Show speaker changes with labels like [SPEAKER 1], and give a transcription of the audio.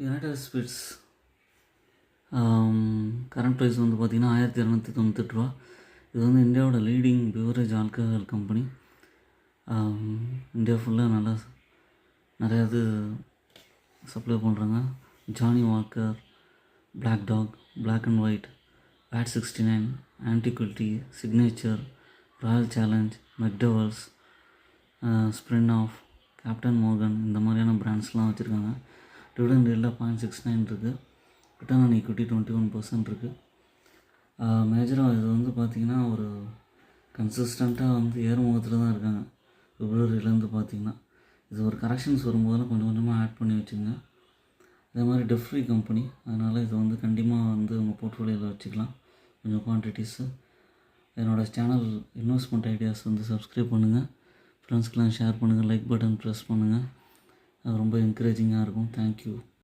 [SPEAKER 1] United spirits current price வந்து பார்த்திங்கன்னா 1298 ரூபா. இது வந்து இந்தியாவோட leading beverage alcohol company. India ஃபுல்லாக நிறையா இது சப்ளை பண்ணுறாங்க. Johnnie Walker, Black Dog, Black and White, VAT 69, Antiquity, Signature, Royal Challenge, McDowell's, Smirnoff, Captain Morgan இந்த மாதிரியான பிராண்ட்ஸ்லாம் வச்சுருக்காங்க. டிவிடெண்ட் ஈல்டில் 0.69 இருக்குது. ரிட்டர்ன் ஆன் ஈக்விட்டி 21% இருக்குது. மேஜராக இது வந்து பார்த்திங்கன்னா ஒரு கன்சிஸ்டண்ட்டாக வந்து ஏறுமுகத்தில் தான் இருக்காங்க. பிப்ரவரியிலேருந்து பார்த்திங்கன்னா இது ஒரு கரெக்ஷன்ஸ் வரும்போதெல்லாம் கொஞ்சம் கொஞ்சமாக ஆட் பண்ணி வச்சுங்க. அதே மாதிரி டெஃப் ஃப்ரீ கம்பெனி, அதனால் இது வந்து கண்டிப்பாக வந்து உங்கள் போர்ட்ஃபோலியோவில் வச்சுக்கலாம் கொஞ்சம் குவான்டிட்டிஸு. என்னோடய சேனல் இன்வெஸ்ட்மெண்ட் ஐடியாஸ் வந்து சப்ஸ்கிரைப் பண்ணுங்கள், ஃப்ரெண்ட்ஸ்க்கெலாம் ஷேர் பண்ணுங்கள், லைக் பட்டன் ப்ரெஸ் பண்ணுங்கள். அது ரொம்ப என்கரேஜிங்காக இருக்கும். தேங்க்யூ.